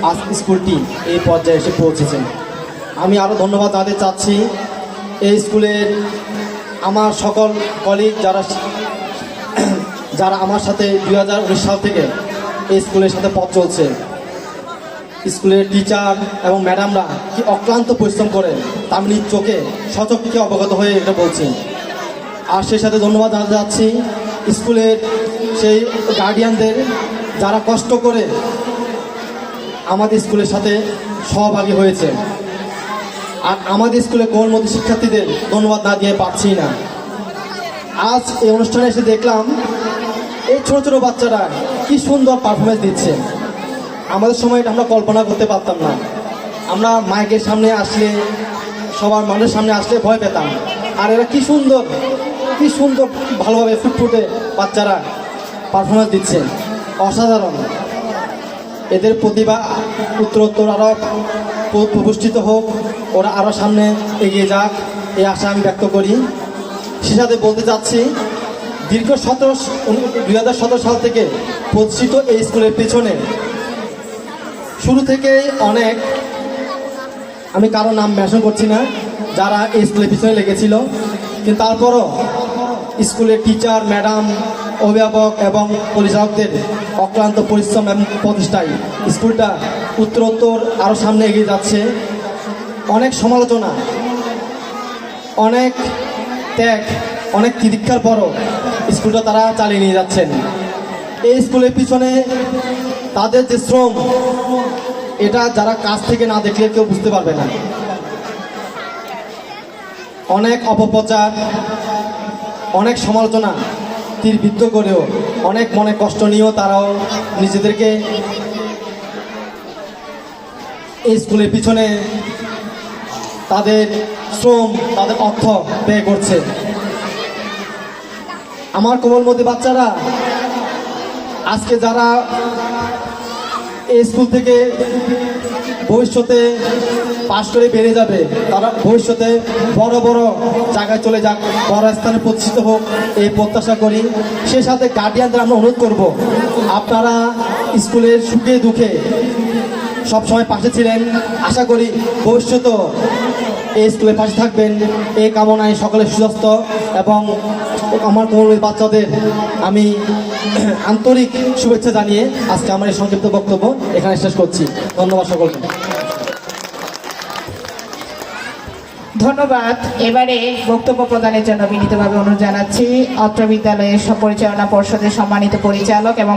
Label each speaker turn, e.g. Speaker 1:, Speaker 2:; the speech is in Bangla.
Speaker 1: আজ স্কুলটি এই পর্যায়ে এসে পৌঁছেছে। আমি আরও ধন্যবাদ জানাতে চাচ্ছি এই স্কুলের আমার সকল কলিগ যারা আমার সাথে 2019 সাল থেকে এই স্কুলের সাথে পথ চলছে। স্কুলের টিচার এবং ম্যাডামরা কি অক্লান্ত পরিশ্রম করে তা আমি নিজ চোখে সচক্ষে অবগত হয়ে এটা বলছি। আর সেই সাথে ধন্যবাদ জানাতে চাচ্ছি স্কুলের সেই গার্ডিয়ানদের যারা কষ্ট করে আমাদের স্কুলের সাথে সহভাগী হয়েছে। আর আমাদের স্কুলে কোমলমতি শিক্ষার্থীদের ধন্যবাদ না দিয়ে পাচ্ছি না। আজ এই অনুষ্ঠানে এসে দেখলাম এই ছোট ছোট বাচ্চারা কি সুন্দর পারফরমেন্স দিচ্ছে। আমাদের সময় এটা আমরা কল্পনা করতে পারতাম না। আমরা মাইকের সামনে আসলে, সবার মানুষের সামনে আসলে ভয় পেতাম। আর এরা কি সুন্দর ভালোভাবে ফুটফুটে বাচ্চারা পারফরমেন্স দিচ্ছে, অসাধারণ। এদের প্রতিভা উত্তরোত্তর আরও প্রতিষ্ঠিত হোক, ওরা আরও সামনে এগিয়ে যাক, এই আশা আমি ব্যক্ত করি। সে সাথে বলতে চাচ্ছি দীর্ঘ 2017 সাল থেকে প্রতিষ্ঠিত এই স্কুলের পেছনে শুরু থেকেই অনেক, আমি কারো নাম মেনশন করছি না, যারা এই স্কুলের পিছনে লেগেছিল। কিন্তু তারপরও স্কুলের টিচার, ম্যাডাম, অভিভাবক এবং পরিচালকদের অক্লান্ত পরিশ্রম এবং প্রচেষ্টায় স্কুলটা উত্তরোত্তর আরও সামনে এগিয়ে যাচ্ছে। অনেক সমালোচনা, অনেক ত্যাগ, অনেক তিতিক্ষার পরও স্কুলটা তারা চালিয়ে নিয়ে যাচ্ছেন। এই স্কুলের পিছনে তাদের যে শ্রম, এটা যারা কাছ থেকে না দেখলে কেউ বুঝতে পারবে না। অনেক অপপ্রচার, অনেক সমালোচনা তীরবিদ্ধ করেও, অনেক মনে কষ্ট নিয়েও তারাও নিজেদেরকে এই স্কুলের পিছনে তাদের শ্রম, তাদের অর্থ ব্যয় করছে। আমার কোমলমতি বাচ্চারা আজকে যারা এই স্কুল থেকে ভবিষ্যতে পাশ করে বেরিয়ে যাবে, তারা ভবিষ্যতে বড় বড় জায়গায় চলে যাক, বড় স্থানে প্রতিষ্ঠিত হোক, এই প্রত্যাশা করি। সে সাথে গার্ডিয়ানদের আমরা অনুরোধ করব, আপনারা স্কুলের সুখে দুঃখে সবসময় পাশে ছিলেন। আশা করি ভবিষ্যতেও এই স্কুলের পাশে থাকবেন, এই কামনায় সকলের সুস্বাস্থ্য এবং আমার কোমলমতি বাচ্চাদের আমি আন্তরিক শুভেচ্ছা জানিয়ে আজকে আমার এই সংক্ষিপ্ত বক্তব্য এখানে শেষ করছি। ধন্যবাদ সকলকে।
Speaker 2: ধন্যবাদ। এবারে বক্তব্য প্রদানের জন্য বিনীতভাবে অনুরোধ জানাচ্ছি অত্র বিদ্যালয়ের পরিচালনা পর্ষদের সম্মানিত পরিচালক এবং